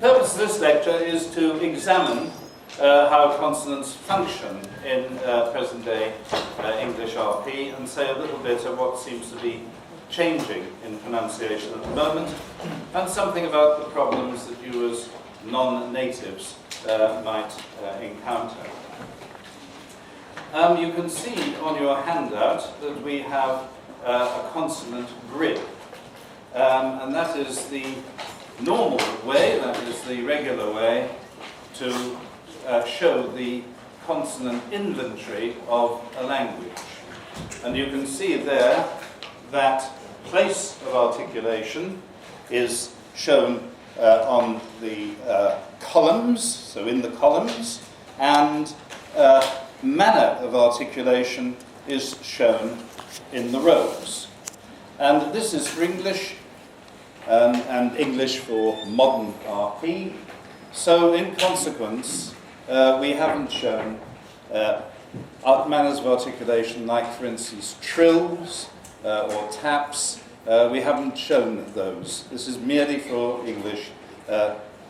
purpose of this lecture is to examine how consonants function in present-day English RP and say a little bit of what seems to be changing in pronunciation at the moment and something about the problems that you as non-natives might encounter. You can see on your handout that we have a consonant grid, and that is the normal way, that is the regular way to show the consonant inventory of a language. And you can see there that place of articulation is shown on the columns, so in the columns, and manner of articulation is shown in the rows. And this is for English, and English for modern RP. So in consequence, we haven't shown manners of articulation like, for instance, trills or taps. We haven't shown those. This is merely for English,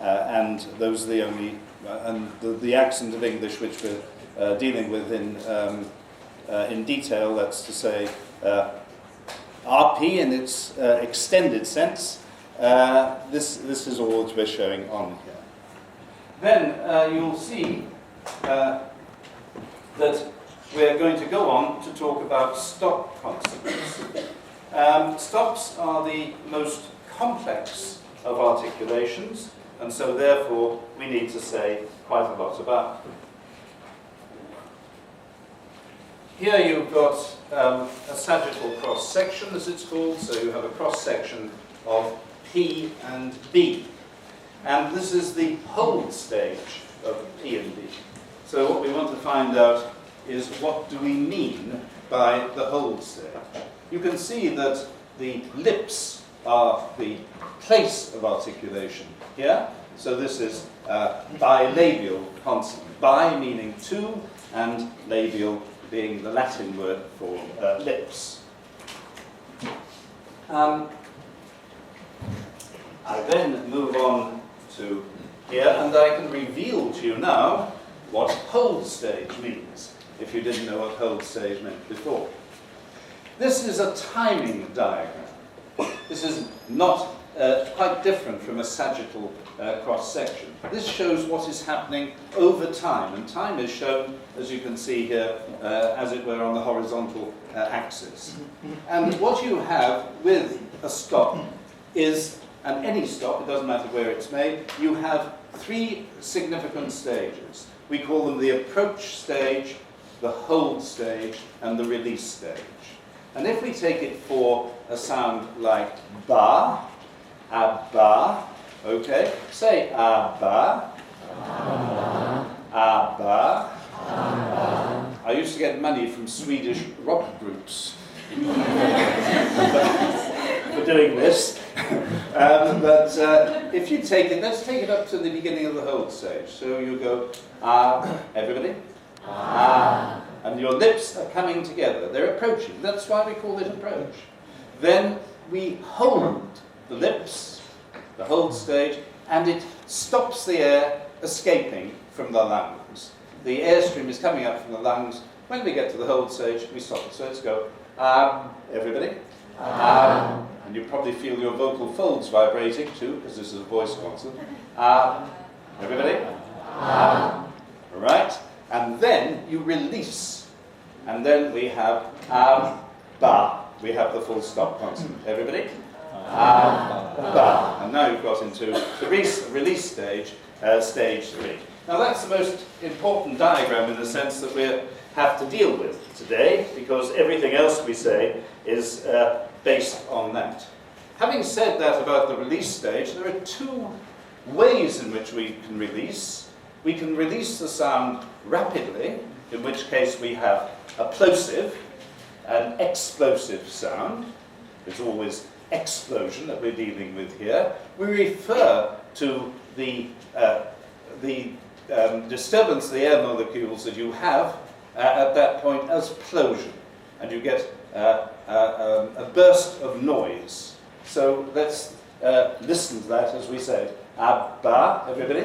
and those are the only, and the accent of English which we're dealing with in detail, that's to say, RP in its extended sense. This is all that we're showing on here. Then you'll see that we're going to go on to talk about stop consonants. Stops are the most complex of articulations, and so therefore we need to say quite a lot about them. Here you've got a sagittal cross-section, as it's called, so you have a cross-section of P and B. And this is the hold stage of P and B. So what we want to find out is, what do we mean by the hold stage? You can see that the lips are the place of articulation here. So this is bilabial consonant. Bi meaning two, and labial being the Latin word for lips. I then move on to here, and I can reveal to you now what hold stage means, if you didn't know what hold stage meant before. This is a timing diagram. This is not quite different from a sagittal cross-section. This shows what is happening over time, and time is shown, as you can see here, as it were on the horizontal axis. And what you have with a stop is, and any stop, it doesn't matter where it's made, you have three significant stages. We call them the approach stage, the hold stage, and the release stage. And if we take it for a sound like ba, abba, okay, say abba, abba. I used to get money from Swedish rock groups for doing this. But if you take it, let's take it up to the beginning of the hold stage. So you go, everybody, and your lips are coming together. They're approaching. That's why we call it approach. Then we hold the lips, the hold stage, and it stops the air escaping from the lungs. The airstream is coming up from the lungs. When we get to the hold stage, we stop it. So let's go, everybody, and you probably feel your vocal folds vibrating too, because this is a voice consonant. Everybody, right? And then you release, and then we have ba. We have the full stop consonant. Everybody, ba. And now you've got into the release stage, stage 3. Now that's the most important diagram in the sense that we have to deal with today, because everything else we say is based on that. Having said that about the release stage, there are two ways in which we can release. We can release the sound rapidly, in which case we have a plosive, an explosive sound. It's always explosion that we're dealing with here. We refer to the disturbance of the air molecules that you have at that point as plosion, and you get a burst of noise. So let's listen to that, as we said, Ba, everybody?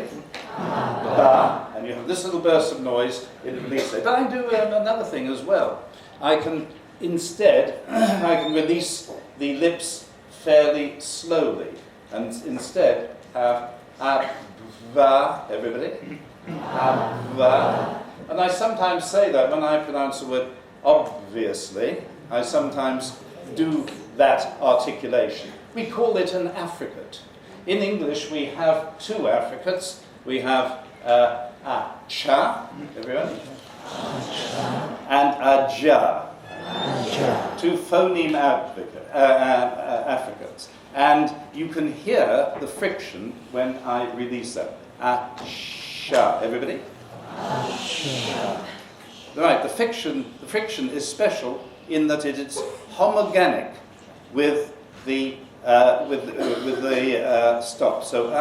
Ba. And you have this little burst of noise in the release there. But I do another thing as well. I can instead, I can release the lips fairly slowly. And instead have ba, everybody? Ba. And I sometimes say that when I pronounce the word obviously, I sometimes do that articulation. We call it an affricate. In English, we have two affricates. We have cha, everyone, and a ja. Two phoneme affricates. And you can hear the friction when I release them. Sha, everybody? Right, the friction is special in that it is homogenic with the stop. So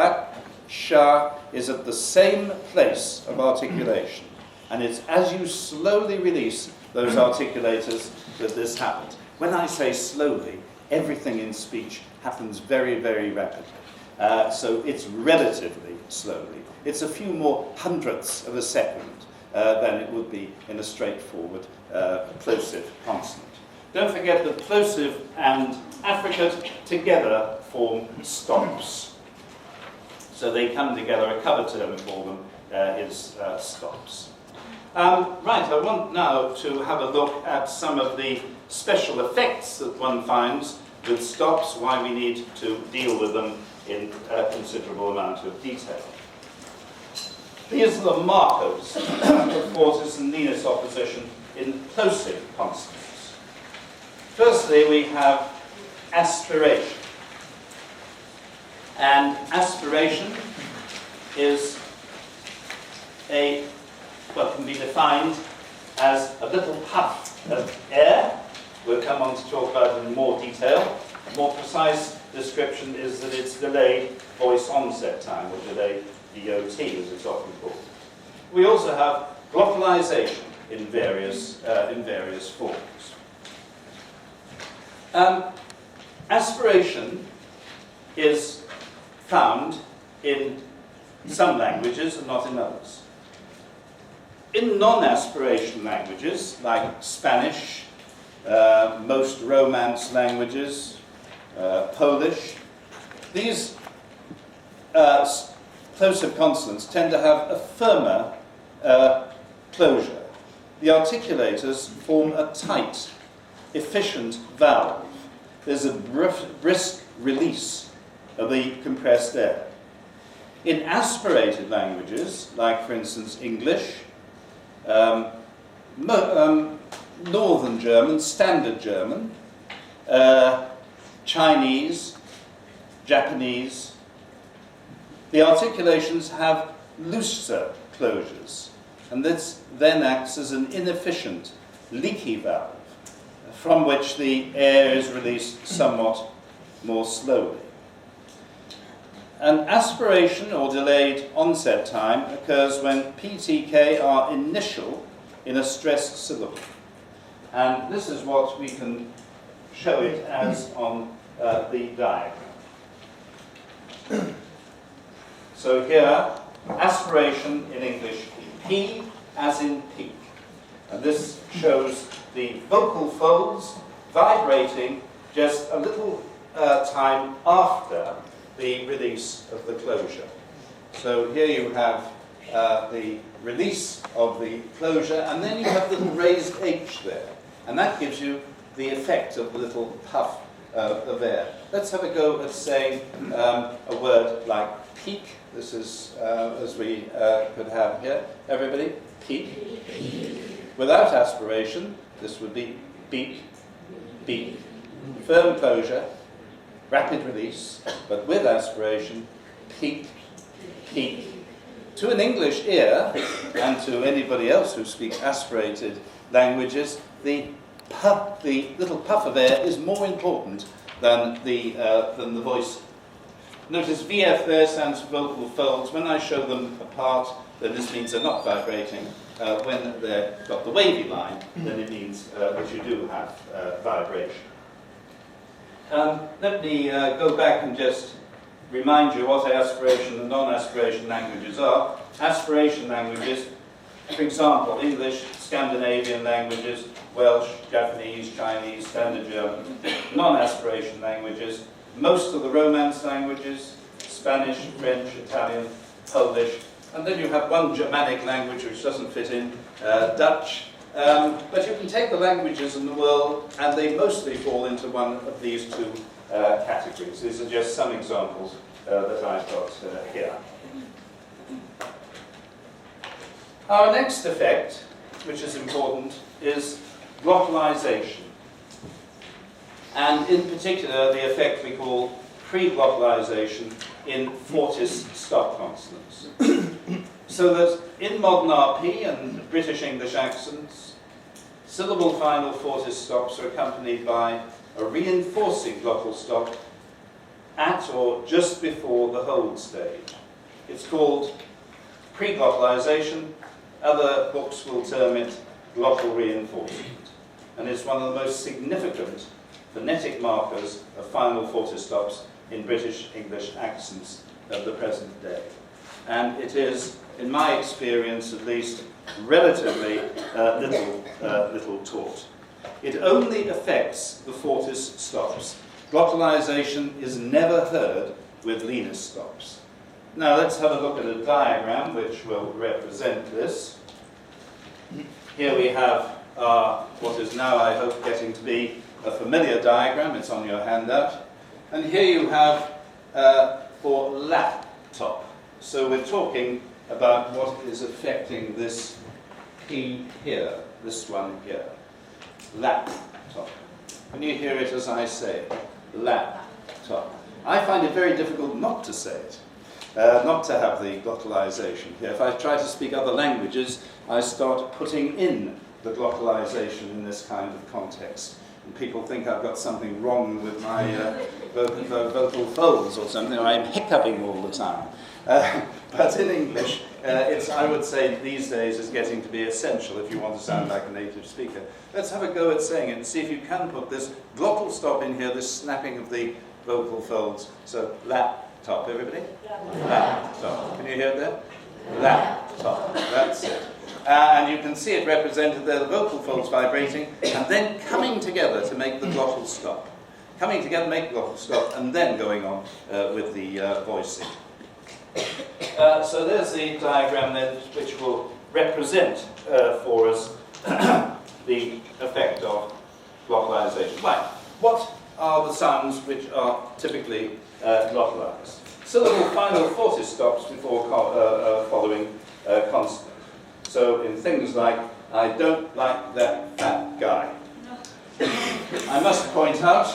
sha is at the same place of articulation, and it's as you slowly release those articulators that this happens. When I say slowly, everything in speech happens very, very rapidly. So it's relatively slowly. It's a few more hundredths of a second than it would be in a straightforward plosive consonant. Don't forget that plosive and affricate together form stops. So they come together, a cover term for them is stops. Right, I want now to have a look at some of the special effects that one finds with stops, why we need to deal with them in a considerable amount of detail. These are the markers of Fortis and Linus opposition in plosive consonants. Firstly, we have aspiration. And aspiration is what can be defined as a little puff of air. We'll come on to talk about it in more detail. A more precise description is that it's delayed voice onset time, or delayed DOT, as it's often called. We also have glottalization in various forms. Aspiration is found in some languages and not in others. In non-aspiration languages, like Spanish, most Romance languages, Polish, these plosive consonants tend to have a firmer closure. The articulators form a tight, efficient valve. There's a brisk release of the compressed air. In aspirated languages, like for instance English, Northern German, Standard German, Chinese, Japanese, the articulations have looser closures, and this then acts as an inefficient, leaky valve from which the air is released somewhat more slowly. An aspiration or delayed onset time occurs when PTK are initial in a stressed syllable. And this is what we can show it as on the diagram. So here, aspiration in English, P as in peak. And this shows the vocal folds vibrating just a little time after the release of the closure. So here you have the release of the closure, and then you have the raised H there. And that gives you the effect of the little puff of air. Let's have a go at saying a word like peak. This is as we could have here. Everybody, peak. Without aspiration, this would be beak, beak. Firm closure, rapid release, but with aspiration, peak, peak. To an English ear, and to anybody else who speaks aspirated languages, the little puff of air is more important than the voice. Notice VF there stands for vocal folds. When I show them apart, then this means they're not vibrating. When they've got the wavy line, then it means that you do have vibration. Let me go back and just remind you what aspiration and non-aspiration languages are. Aspiration languages, for example, English, Scandinavian languages, Welsh, Japanese, Chinese, Standard German. Non-aspiration languages, most of the Romance languages, Spanish, French, Italian, Polish, and then you have one Germanic language which doesn't fit in, Dutch. But you can take the languages in the world and they mostly fall into one of these two categories. These are just some examples that I've got here. Our next effect, which is important, is glottalization. And in particular, the effect we call pre-globalization in fortis stop consonants. So that in modern RP and British English accents, syllable final fortis stops are accompanied by a reinforcing glottal stop at or just before the hold stage. It's called pre-globalization. Other books will term it glottal reinforcement. And it's one of the most significant phonetic markers of final fortis stops in British English accents of the present day. And it is, in my experience at least, relatively little taught. It only affects the fortis stops. Glottalization is never heard with lenis stops. Now let's have a look at a diagram which will represent this. Here we have what is now, I hope, getting to be a familiar diagram. It's on your handout. And here you have for laptop. So we're talking about what is affecting this P here, this one here. Laptop. Can you hear it as I say it? Laptop. I find it very difficult not to say it, not to have the glottalization here. If I try to speak other languages, I start putting in the glottalization in this kind of context. And people think I've got something wrong with my vocal folds or something, or I'm hiccuping all the time. But in English, I would say these days is getting to be essential if you want to sound like a native speaker. Let's have a go at saying it and see if you can put this glottal stop in here, this snapping of the vocal folds. So, laptop, everybody? Laptop. Can you hear it there? Laptop. That's it. And you can see it represented there, the vocal folds vibrating, and then coming together to make the glottal stop. Coming together, make the glottal stop, and then going on with the voicing. So there's the diagram then, which will represent for us the effect of glottalization. Right. What are the sounds which are typically glottalized? Syllable final fortis stops before following consonant. So in things like, I don't like that fat guy. I must point out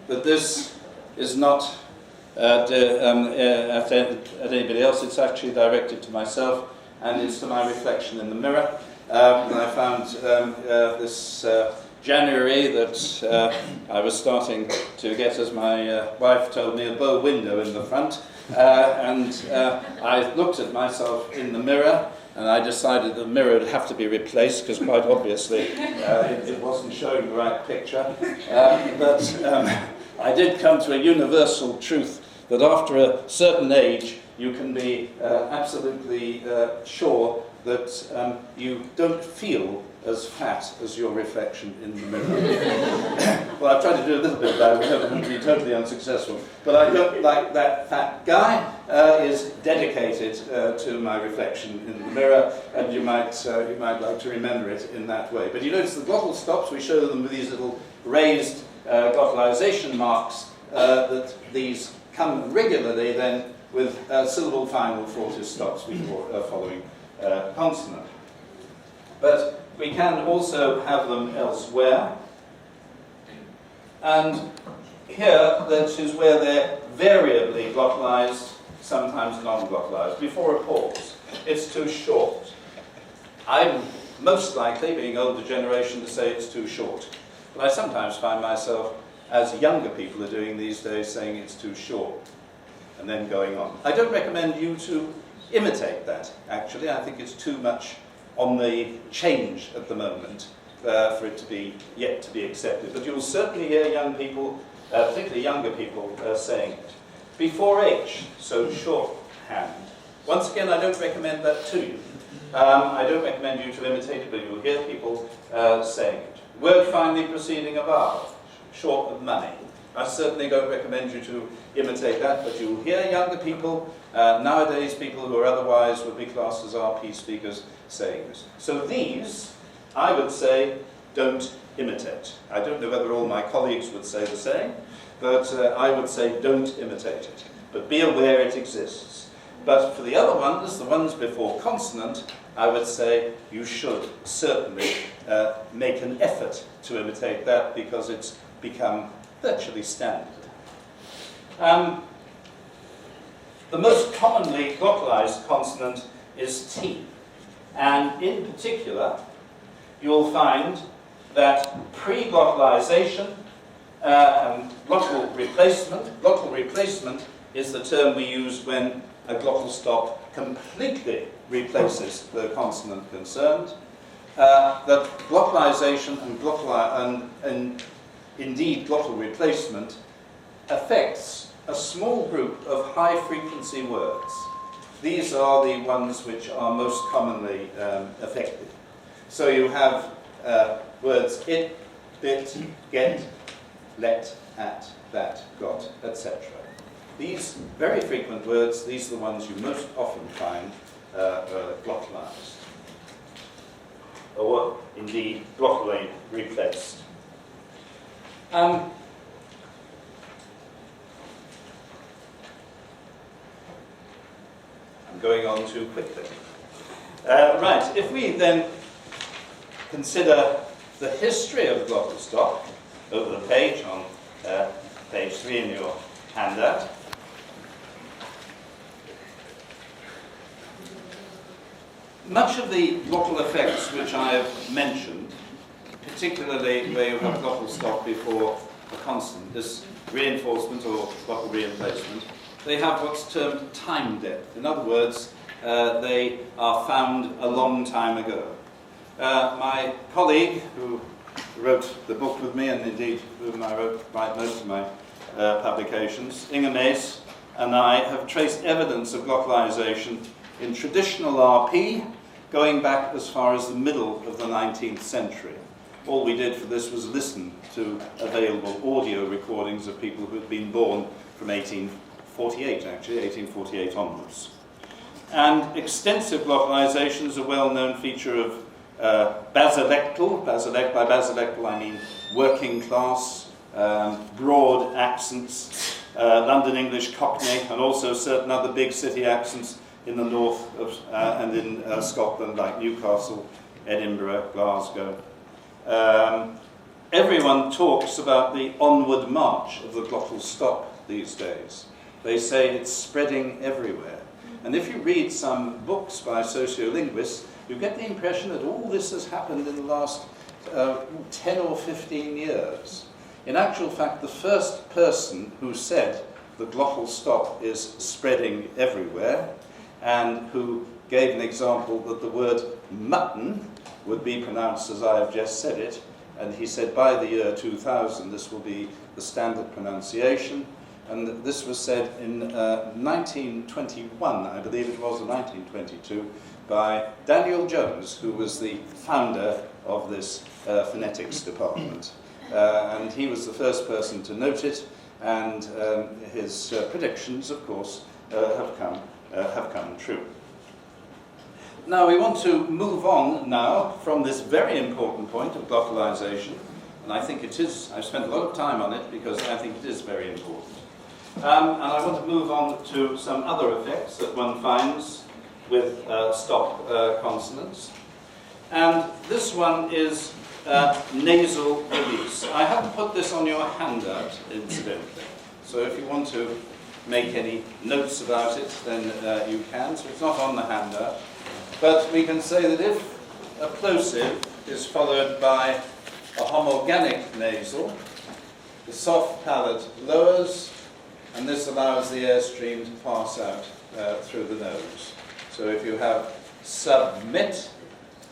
that this is not at anybody else. It's actually directed to myself, and it's to my reflection in the mirror. And I found this January that I was starting to get, as my wife told me, a bow window in the front. And I looked at myself in the mirror, and I decided the mirror would have to be replaced because quite obviously it wasn't showing the right picture. But I did come to a universal truth that after a certain age you can be absolutely sure that you don't feel as fat as your reflection in the mirror. Well, I've tried to do a little bit of that, we haven't been totally unsuccessful. But I don't like that fat guy is dedicated to my reflection in the mirror, and you might like to remember it in that way. But you notice the glottal stops, we show them with these little raised glottalization marks, that these come regularly then with syllable final fortis stops before following consonant. But we can also have them elsewhere. And here, that is where they're variably glottalized, sometimes non-glottalized, before a pause. It's too short. I'm most likely, being older generation, to say it's too short. But I sometimes find myself, as younger people are doing these days, saying it's too short, and then going on. I don't recommend you to imitate that, actually. I think it's too much on the change at the moment for it to be yet to be accepted. But you'll certainly hear young people, particularly younger people, saying it. before H, so shorthand. Once again, I don't recommend that to you. I don't recommend you to imitate it, but you'll hear people saying it. Word finally preceding a vowel, short of money. I certainly don't recommend you to imitate that, but you'll hear younger people, nowadays people who are otherwise would be classed as RP speakers, saying this. So these, I would say, don't imitate. I don't know whether all my colleagues would say the same, but I would say don't imitate it. But be aware it exists. But for the other ones, the ones before consonant, I would say you should certainly make an effort to imitate that because it's become virtually standard. The most commonly glottalized consonant is T. And in particular, you'll find that pre-globalization and glottal replacement is the term we use when a glottal stop completely replaces the consonant concerned. That glottalization and indeed glottal replacement affects a small group of high-frequency words. These are the ones which are most commonly affected. So you have words it, bit, get, let, at, that, got, etc. These very frequent words, these are the ones you most often find glottalized, or indeed glottally replaced. I'm going on too quickly. Right, if we then consider the history of glottal stop over the page on page 3 in your handout. Much of the glottal effects which I have mentioned, particularly where you have glottal stop before a consonant, this reinforcement or glottal replacement, they have what's termed time depth. In other words, they are found a long time ago. My colleague, who wrote the book with me, and indeed whom I write most of my publications, Inge Maes, and I have traced evidence of glottalization in traditional RP going back as far as the middle of the 19th century. All we did for this was listen to available audio recordings of people who had been born from 1848, actually, 1848 onwards. And extensive glottalization is a well-known feature of basilectal. By basilectal I mean working class, broad accents, London English Cockney, and also certain other big city accents in the north of, and in Scotland, like Newcastle, Edinburgh, Glasgow. Everyone talks about the onward march of the glottal stop these days. They say it's spreading everywhere. And if you read some books by sociolinguists, you get the impression that all this has happened in the last 10 or 15 years. In actual fact, the first person who said the glottal stop is spreading everywhere, and who gave an example that the word mutton would be pronounced as I have just said it, and he said by the year 2000 this will be the standard pronunciation, and this was said in 1921, I believe it was, or 1922, by Daniel Jones, who was the founder of this phonetics department. And he was the first person to note it, and his predictions, of course, have come true. Now we want to move on now from this very important point of glottalization, and I think it is, I've spent a lot of time on it because I think it is very important. And I want to move on to some other effects that one finds with stop consonants. And this one is nasal release. I haven't put this on your handout, incidentally. So if you want to make any notes about it, then you can. So it's not on the handout. But we can say that if a plosive is followed by a homorganic nasal, the soft palate lowers, and this allows the airstream to pass out through the nose. So if you have submit,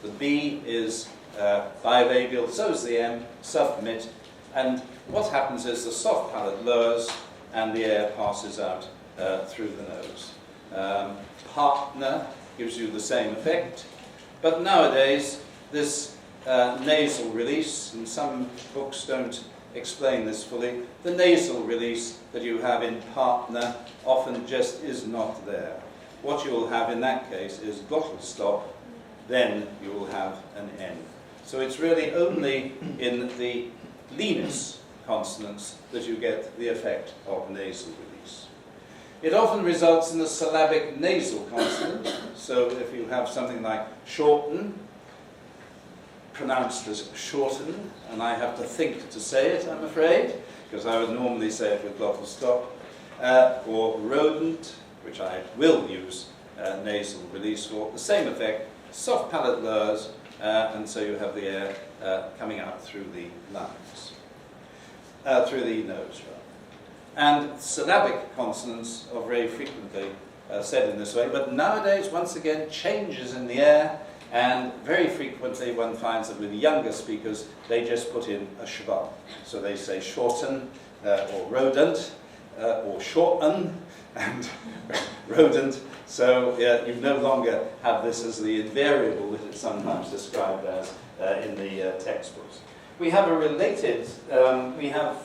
the B is bilabial, so is the M, submit, and what happens is the soft palate lowers, and the air passes out through the nose. Partner gives you the same effect, but nowadays this nasal release, and some books don't explain this fully, the nasal release that you have in partner often just is not there. What you will have in that case is glottal stop, then you will have an N. So it's really only in the leanest consonants that you get the effect of nasal release. It often results in a syllabic nasal consonant, so if you have something like shorten, pronounced as shorten, and I have to think to say it, I'm afraid, because I would normally say it with glottal stop, or rodent, which I will use nasal release for, the same effect, soft palate lowers, and so you have the air coming out through the lungs, through the nose, rather. And syllabic consonants are very frequently said in this way, but nowadays, once again, changes in the air, and very frequently one finds that with younger speakers, they just put in a schwa. So they say shorten, or rodent, or shorten, and rodent. So you no longer have this as the invariable that it's sometimes described as in the textbooks. We have a related, we have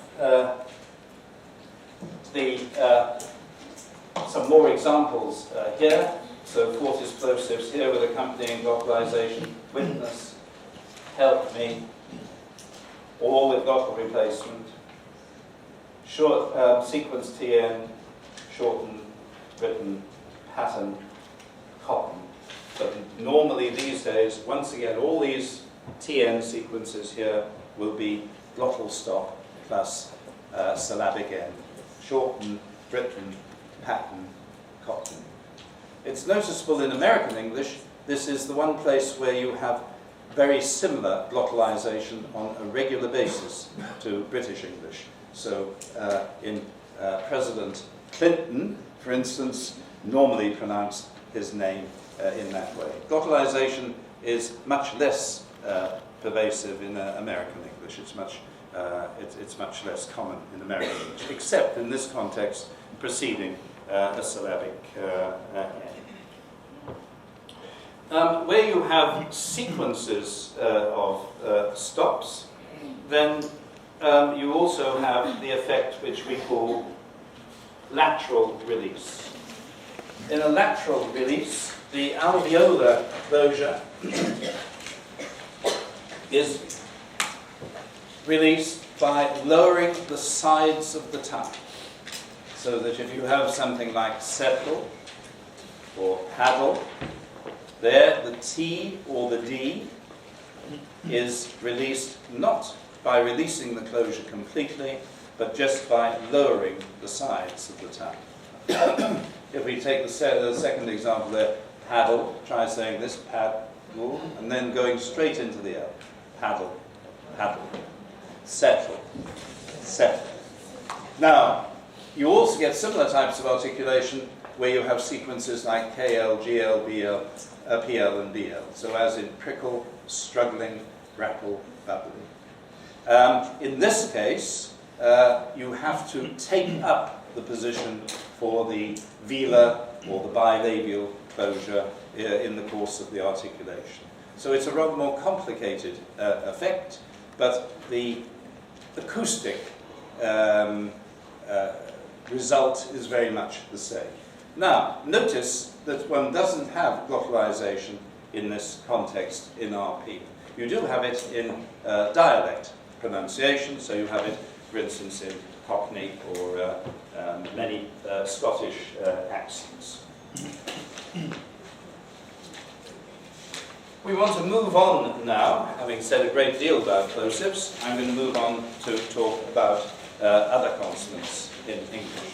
some more examples here. So fortis plosives here with accompanying glottalization, witness, help me, or with glottal replacement, short sequence TN, shorten, written, pattern, cotton. But normally these days, once again, all these TN sequences here will be glottal stop plus syllabic N. Shorten, written, pattern, cotton. It's noticeable in American English, this is the one place where you have very similar glottalization on a regular basis to British English. So in President Clinton, for instance, normally pronounced his name in that way. Glottalization is much less pervasive in American English. It's much less common in American English, except in this context preceding a syllabic N. Where you have sequences of stops, then you also have the effect which we call lateral release. In a lateral release, the alveolar closure is released by lowering the sides of the tongue. So that if you have something like settle or paddle, there the T or the D is released not by releasing the closure completely, but just by lowering the sides of the tongue. If we take the second example there, paddle, try saying this, paddle, and then going straight into the L. Paddle, paddle. Settle, settle. Now, you also get similar types of articulation where you have sequences like KL, GL, BL, PL, and BL. So as in prickle, struggling, grapple, bubbly. In this case, you have to take up the position for the velar or the bilabial closure in the course of the articulation. So it's a rather more complicated effect, but the acoustic result is very much the same. Now, notice that one doesn't have glottalization in this context in RP. You do have it in dialect pronunciation, so you have it, for instance, in Cockney or many Scottish accents. We want to move on now, having said a great deal about plosives. I'm going to move on to talk about other consonants in English.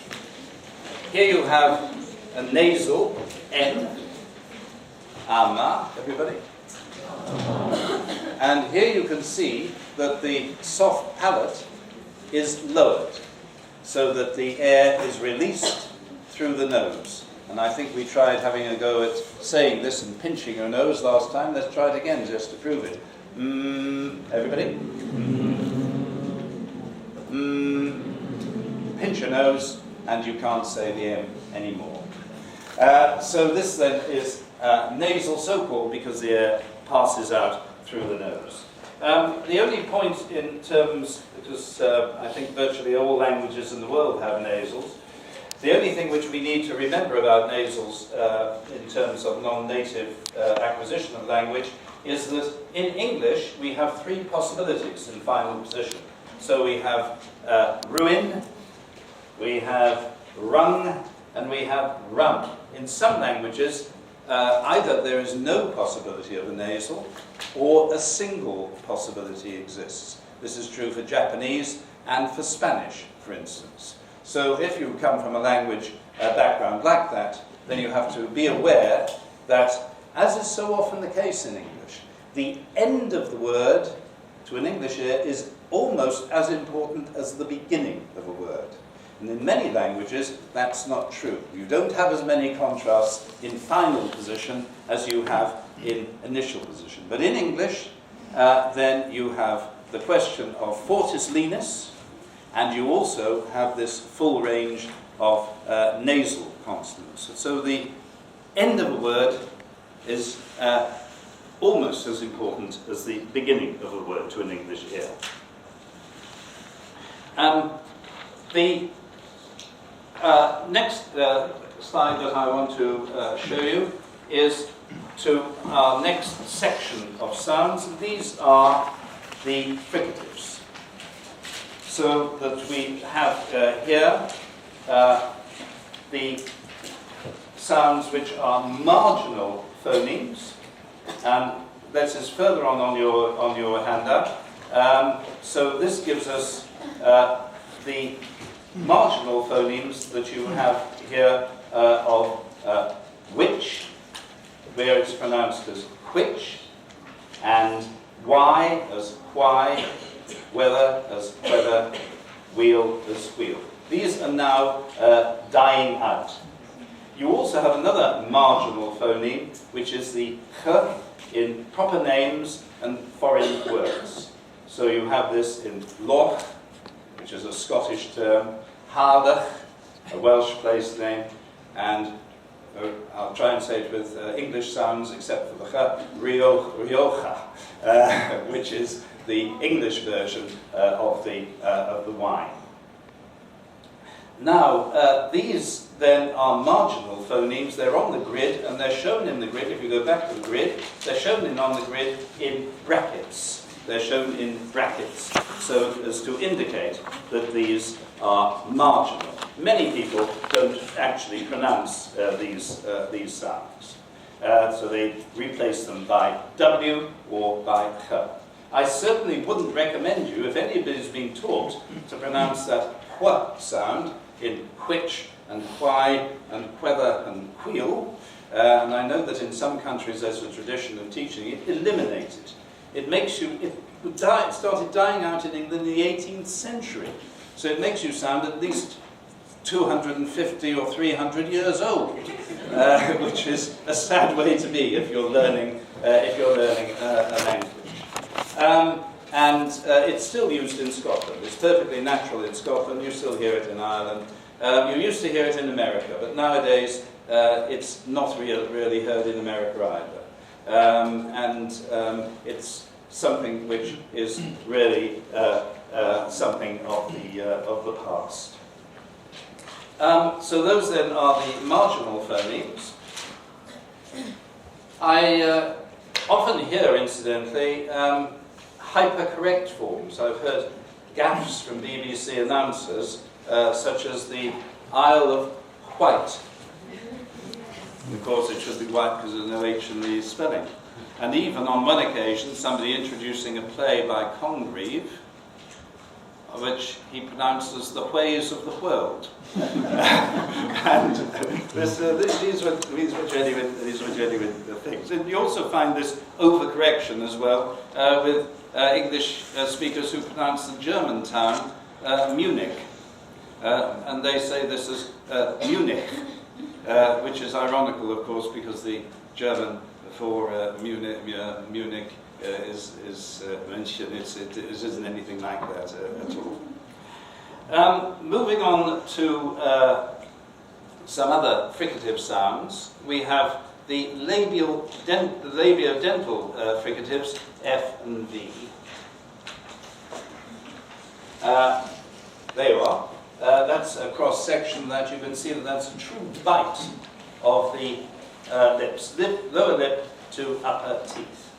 Here you have a nasal N, ama, everybody? And here you can see that the soft palate is lowered, so that the air is released through the nose. And I think we tried having a go at saying this and pinching your nose last time. Let's try it again just to prove it. Everybody? Pinch your nose. and you can't say the M anymore. So this then is nasal, so-called because the air passes out through the nose. The only point in terms, because I think virtually all languages in the world have nasals, the only thing which we need to remember about nasals in terms of non-native acquisition of language is that in English we have three possibilities in final position. So we have ruin, we have rung, and we have rum. In some languages, either there is no possibility of a nasal, or a single possibility exists. This is true for Japanese and for Spanish, for instance. So if you come from a language background like that, then you have to be aware that, as is so often the case in English, the end of the word to an English ear is almost as important as the beginning of a word. And in many languages, that's not true. You don't have as many contrasts in final position as you have in initial position. But in English, then you have the question of fortis linis, and you also have this full range of nasal consonants. So the end of a word is almost as important as the beginning of a word to an English ear. The next slide that I want to show you is to our next section of sounds. These are the fricatives. So that we have here the sounds which are marginal phonemes, and this is further on your handout. So this gives us the marginal phonemes that you have here of which, where it's pronounced as which, and why as why, whether as whether, wheel as wheel. These are now dying out. You also have another marginal phoneme, which is the ch in proper names and foreign words. So you have this in loch, which is a Scottish term, Hardach, a Welsh place name, and I'll try and say it with English sounds except for the ch, Rioja, which is the English version of the wine. Now, these then are marginal phonemes. They're on the grid, and they're shown in the grid. If you go back to the grid, they're shown on the grid in brackets. They're shown in brackets, so as to indicate that these are marginal. Many people don't actually pronounce these sounds. So they replace them by W or by K. I certainly wouldn't recommend you, if anybody's been taught to pronounce that wh sound in which and why and whether and wheel, and I know that in some countries there's a tradition of teaching it, eliminate it. It makes you, it started dying out in England in the 18th century. So it makes you sound at least 250 or 300 years old, which is a sad way to be if you're learning a language. And it's still used in Scotland. It's perfectly natural in Scotland. You still hear it in Ireland. You used to hear it in America, but nowadays it's not really heard in America either. It's something which is really something of the past. So those then are the marginal phonemes. I often hear, incidentally, hypercorrect forms. I've heard gaffes from BBC announcers, such as the Isle of White. Of course, it should be white because there's no H in the spelling. And even on one occasion, somebody introducing a play by Congreve, which he pronounced as the ways of the world. And these were genuine things. And you also find this overcorrection as well with English speakers who pronounce the German town Munich. And they say this is Munich, which is ironical, of course, because the German for Munich is München. It isn't anything like that at all. Moving on to some other fricative sounds, we have the labiodental fricatives F and V. There you are. That's a cross section that you can see that that's a true bite of the lips, lower lip to upper teeth.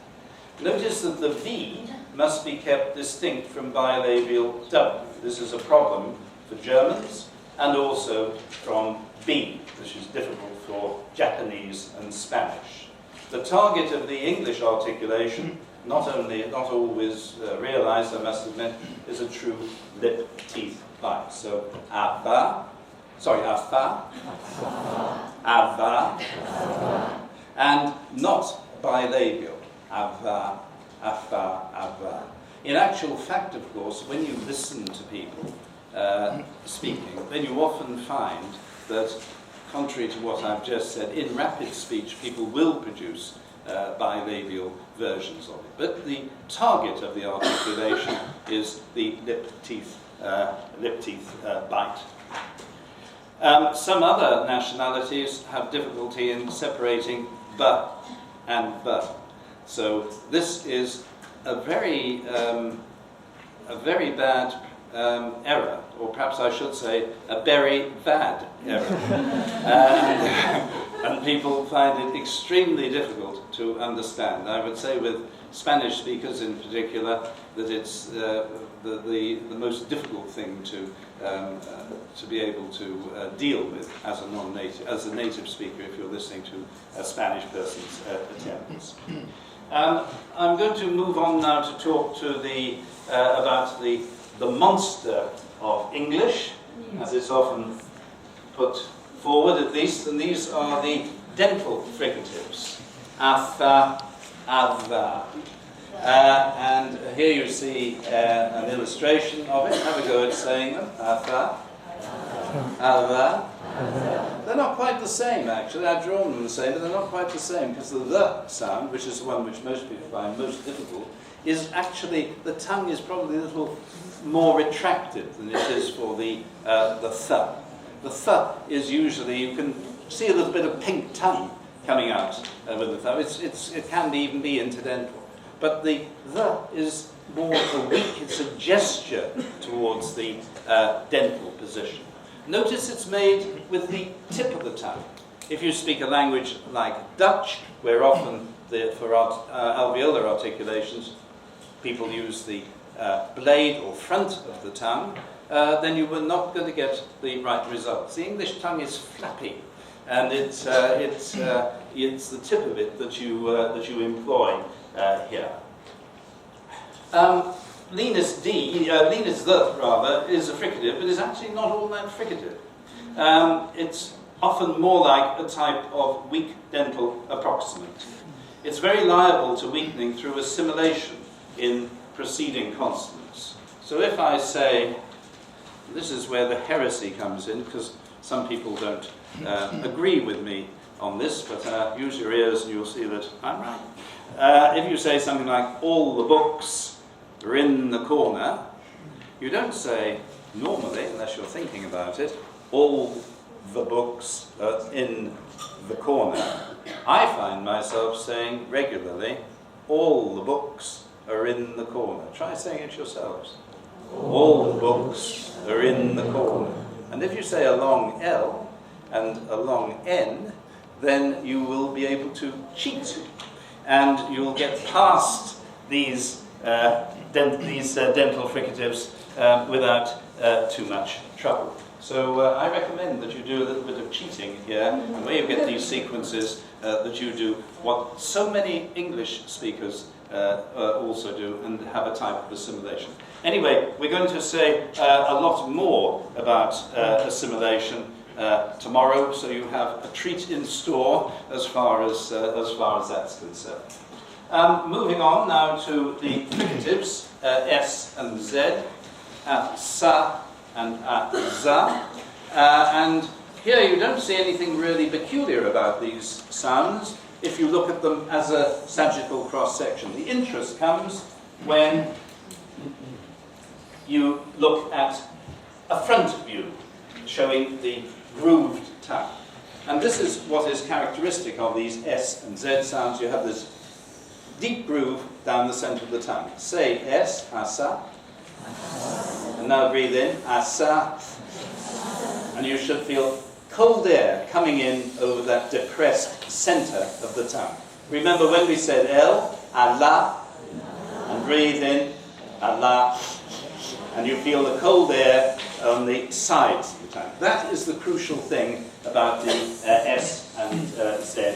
Notice that the V must be kept distinct from bilabial W. This is a problem for Germans and also from B, which is difficult for Japanese and Spanish. The target of the English articulation, not always realized, I must admit, is a true lip-teeth bite. So, ava, ava, and not bilabial, ava, afa, ava. In actual fact, of course, when you listen to people speaking, then you often find that, contrary to what I've just said, in rapid speech people will produce bilabial versions of it. But the target of the articulation is the lip-teeth bite. Some other nationalities have difficulty in separating b and b. So this is a very bad error, or perhaps I should say a very bad error. And people find it extremely difficult to understand. I would say with Spanish speakers in particular that it's the most difficult thing to be able to deal with as a non-native, as a native speaker, if you're listening to a Spanish person's attempts. I'm going to move on now to talk to about the monster of English, as it's often put forward at least, and these are the dental fricatives. Atha, adha. And here you see an illustration of it. Have a go at saying them. Atha, adha. They're not quite the same, actually. I've drawn them the same, but they're not quite the same, because the sound, which is the one which most people find most difficult, is actually, the tongue is probably a little more retracted than it is for the th. The th is usually, you can see a little bit of pink tongue coming out with the th. It can even be interdental. But the is more a weak, it's a gesture towards the dental position. Notice it's made with the tip of the tongue. If you speak a language like Dutch, where often for alveolar articulations, people use the blade or front of the tongue, then you were not going to get the right results. The English tongue is flappy, and it's the tip of it that you employ here. Linus D, Linus the rather, is a fricative, but is actually not all that fricative. It's often more like a type of weak dental approximant. It's very liable to weakening through assimilation in preceding consonants. So if I say, this is where the heresy comes in, because some people don't agree with me on this, but use your ears and you'll see that I'm right. If you say something like, all the books are in the corner, you don't say, normally, unless you're thinking about it, all the books are in the corner. I find myself saying regularly, all the books are in the corner. Try saying it yourselves. All the books are in the corner. And if you say a long L and a long N, then you will be able to cheat. And you'll get past these dental fricatives without too much trouble. So I recommend that you do a little bit of cheating here, and where you get these sequences, that you do what so many English speakers also do, and have a type of assimilation. Anyway, we're going to say a lot more about assimilation tomorrow, so you have a treat in store as far as that's concerned. Moving on now to the fricatives, S and Z, sa and za. And here you don't see anything really peculiar about these sounds if you look at them as a sagittal cross-section. The interest comes when you look at a front view showing the grooved tongue. And this is what is characteristic of these S and Z sounds. You have this deep groove down the center of the tongue. Say S, asa. And now breathe in, asa. And you should feel cold air coming in over that depressed center of the tongue. Remember when we said L, Allah, and breathe in, Allah, and you feel the cold air on the sides of the tongue. That is the crucial thing about the S and Z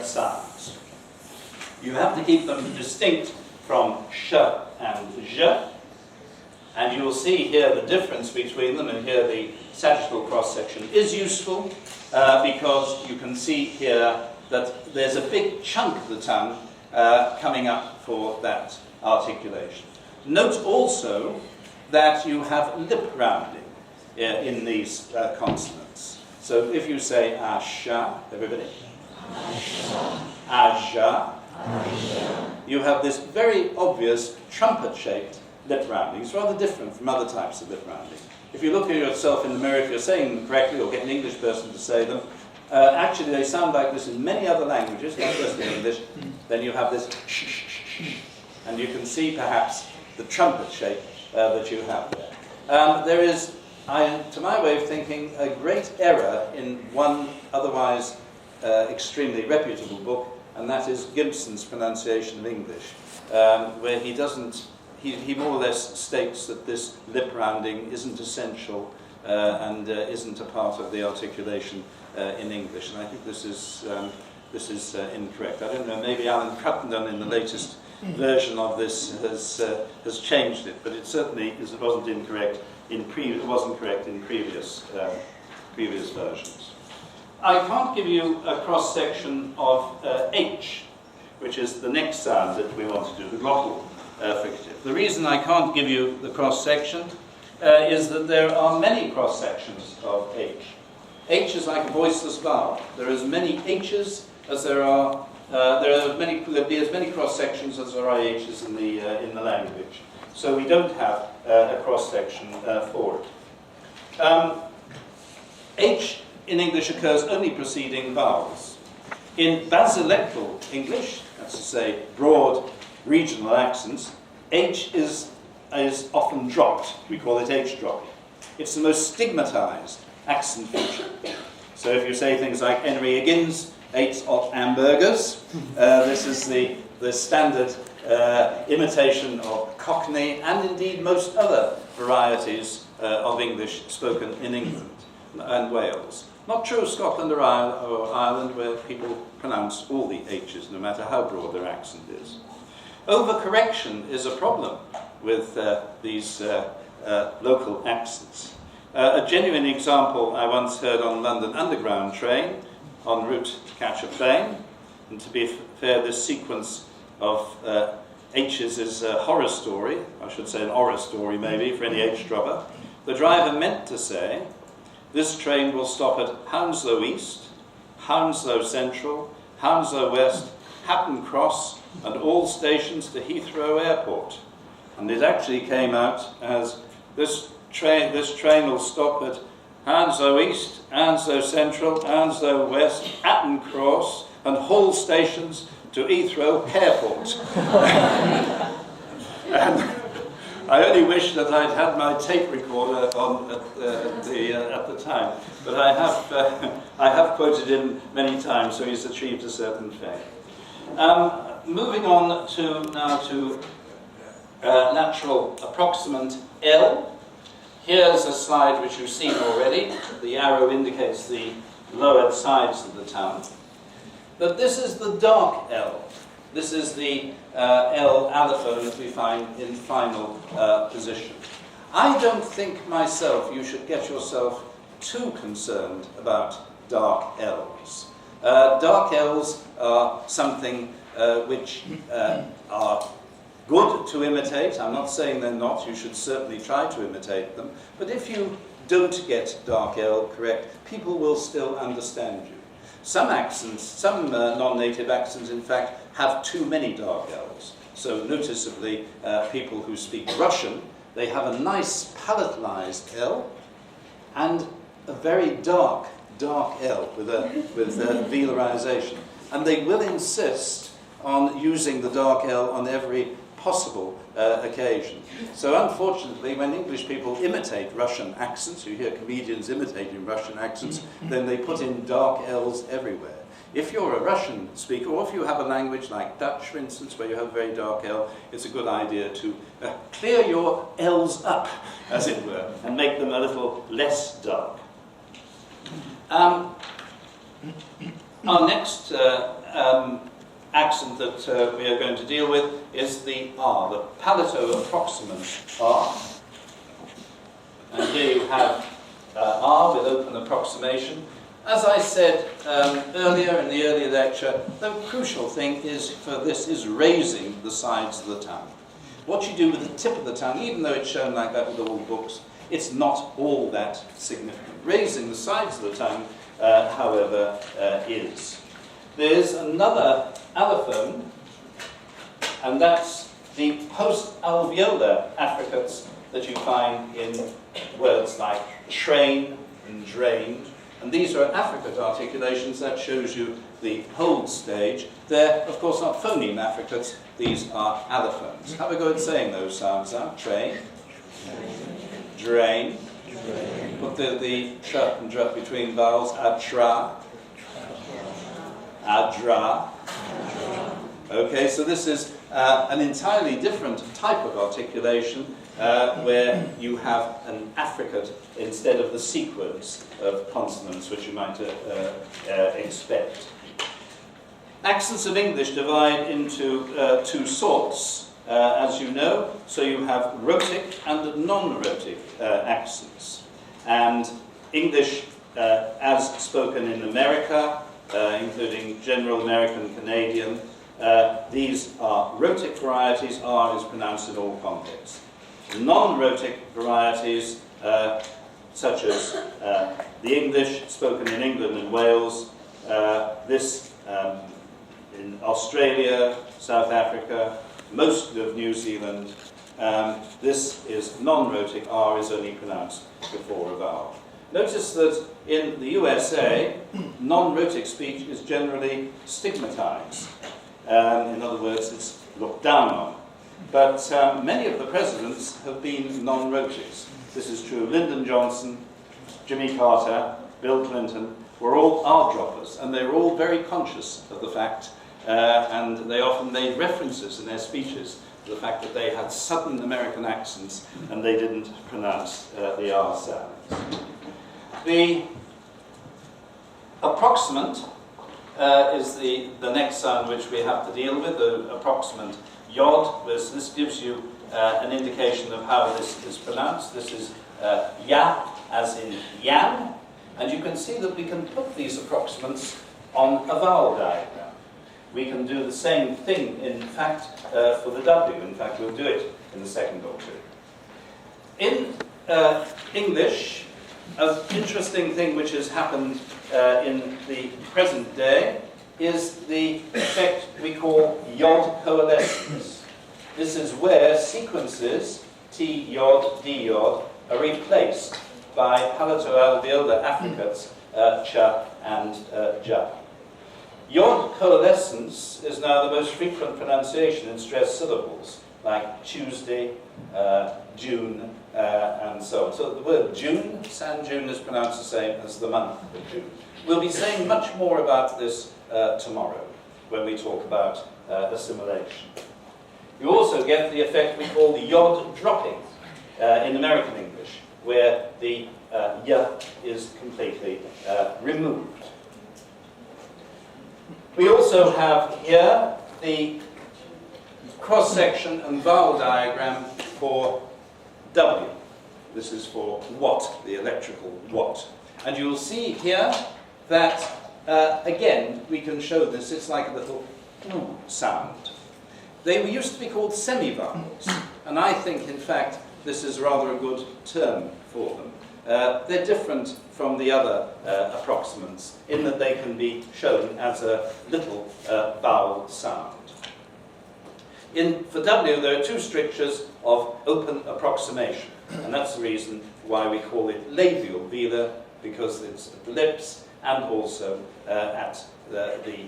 sounds. You have to keep them distinct from sh and j, and you will see here the difference between them, and here the sagittal cross-section is useful because you can see here that there's a big chunk of the tongue coming up for that articulation. Note also that you have lip rounding in these consonants. So if you say asha, everybody, aja, you have this very obvious trumpet-shaped lip rounding. It's rather different from other types of lip rounding. If you look at yourself in the mirror, if you're saying them correctly, or get an English person to say them, actually they sound like this in many other languages, not just in English. Then you have this and you can see perhaps the trumpet shape that you have there. There is, to my way of thinking, a great error in one otherwise extremely reputable book, and that is Gibson's pronunciation of English, where he more or less states that this lip rounding isn't essential and isn't a part of the articulation in English, and I think this is incorrect. I don't know, maybe Alan Cruttendon in the latest version of this has changed it, but it certainly wasn't incorrect in previous versions. I can't give you a cross-section of H, which is the next sound that we want to do, the glottal fricative. The reason I can't give you the cross-section is that there are many cross-sections of H. H is like a voiceless vowel. There are as many H's as there are. There'll be as many cross-sections as there are H's in the language. So we don't have a cross-section for it. H in English occurs only preceding vowels. In basilectal English, that's to say broad regional accents, H is often dropped. We call it H dropping. It's the most stigmatized accent feature. So if you say things like Henry Higgins ate hot hamburgers, this is the standard imitation of Cockney and indeed most other varieties of English spoken in England and Wales. Not true of Scotland or Ireland, where people pronounce all the H's, no matter how broad their accent is. Overcorrection is a problem with these local accents. A genuine example I once heard on London Underground train, en route to catch a plane, and to be fair, this sequence of H's is a horror story, I should say an horror story maybe, for any H dropper. The driver meant to say, this train will stop at Hounslow East, Hounslow Central, Hounslow West, Hatton Cross, and all stations to Heathrow Airport. And it actually came out as, this train will stop at Hounslow East, Hounslow Central, Hounslow West, Hatton Cross, and Hull stations to Heathrow Airport. And I only wish that I'd had my tape recorder on at the time, but I have quoted him many times, so he's achieved a certain fame. Moving on now to natural approximant L. Here's a slide which you've seen already. The arrow indicates the lowered sides of the tongue. But this is the dark L. This is the L allophone that we find in final position. I don't think myself you should get yourself too concerned about dark L's. Dark L's are something which are good to imitate. I'm not saying they're not. You should certainly try to imitate them. But if you don't get dark L correct, people will still understand you. Some accents, some non-native accents, in fact, have too many dark L's. So noticeably, people who speak Russian They have a nice palatalized L and a very dark L with velarization. And they will insist on using the dark L on every possible occasion. So unfortunately, when English people imitate Russian accents, you hear comedians imitating Russian accents, then they put in dark L's everywhere. If you're a Russian speaker, or if you have a language like Dutch, for instance, where you have a very dark L, it's a good idea to clear your L's up, as it were, and make them a little less dark. Our next accent that we are going to deal with is the R, the palato-approximant R. And here you have R with open approximation. As I said earlier in the earlier lecture, the crucial thing for this is raising the sides of the tongue. What you do with the tip of the tongue, even though it's shown like that with all the books, it's not all that significant. Raising the sides of the tongue, however, is. There's another allophone, and that's the post-alveolar affricates that you find in words like train and drained. And these are affricate articulations. That shows you the hold stage. They're, of course, not phoneme affricates. These are allophones. Have a go at saying those sounds out. Train, drain. Put the tr and dr between vowels. Atra, adra. Okay, so this is an entirely different type of articulation where you have an affricate instead of the sequence of consonants which you might expect. Accents of English divide into two sorts, as you know. So you have rhotic and non-rhotic accents. And English, as spoken in America, including General American, Canadian, these are rhotic varieties. R is pronounced in all contexts. Non-rhotic varieties, such as the English spoken in England and Wales, this in Australia, South Africa, most of New Zealand, this is non-rhotic. R is only pronounced before a vowel. Notice that in the USA, non-rhotic speech is generally stigmatized. In other words, it's looked down on. But many of the presidents have been non-rhotics. This is true of Lyndon Johnson, Jimmy Carter, Bill Clinton, were all R-droppers, and they were all very conscious of the fact, and they often made references in their speeches to the fact that they had Southern American accents and they didn't pronounce the R sounds. The approximant is the next sound which we have to deal with, the approximant yod. This gives you an indication of how this is pronounced. This is ya, as in yam, and you can see that we can put these approximants on a vowel diagram. We can do the same thing, in fact, for the W. In fact, we'll do it in a second or two. In English, an interesting thing which has happened in the present day is the effect we call yod coalescence. This is where sequences, T yod, D yod, are replaced by palato-alveolar affricates, cha and ja. Yod coalescence is now the most frequent pronunciation in stressed syllables, like Tuesday, June, and so on. So the word June, San June, is pronounced the same as the month of June. We'll be saying much more about this tomorrow when we talk about assimilation. You also get the effect we call the yod dropping in American English, where the y is completely removed. We also have here the cross-section and vowel diagram for W. This is for watt, the electrical watt. And you'll see here that, again, we can show this. It's like a little sound. They used to be called semivowels, and I think, in fact, this is rather a good term for them. They're different from the other approximants in that they can be shown as a little vowel sound. For W, there are two strictures of open approximation, and that's the reason why we call it labial velar, because it's at the lips and also at the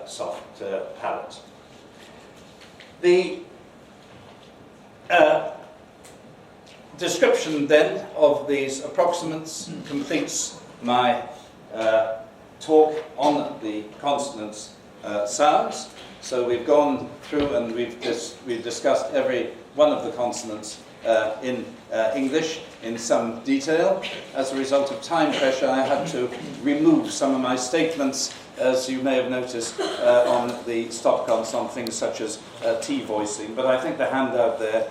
soft palate. The description then of these approximants completes my talk on the consonants sounds. So we've gone through and we've discussed every one of the consonants in English in some detail. As a result of time pressure, I had to remove some of my statements, as you may have noticed on the stop cons on things such as T voicing. But I think the handout there,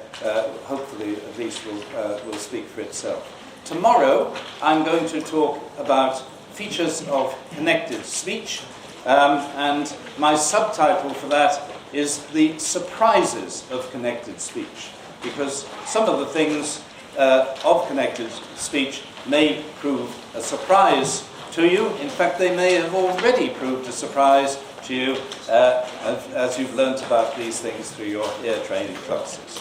hopefully at least, will speak for itself. Tomorrow, I'm going to talk about features of connected speech. And my subtitle for that is the surprises of connected speech, because some of the things of connected speech may prove a surprise to you. In fact, they may have already proved a surprise to you as you've learnt about these things through your ear training classes.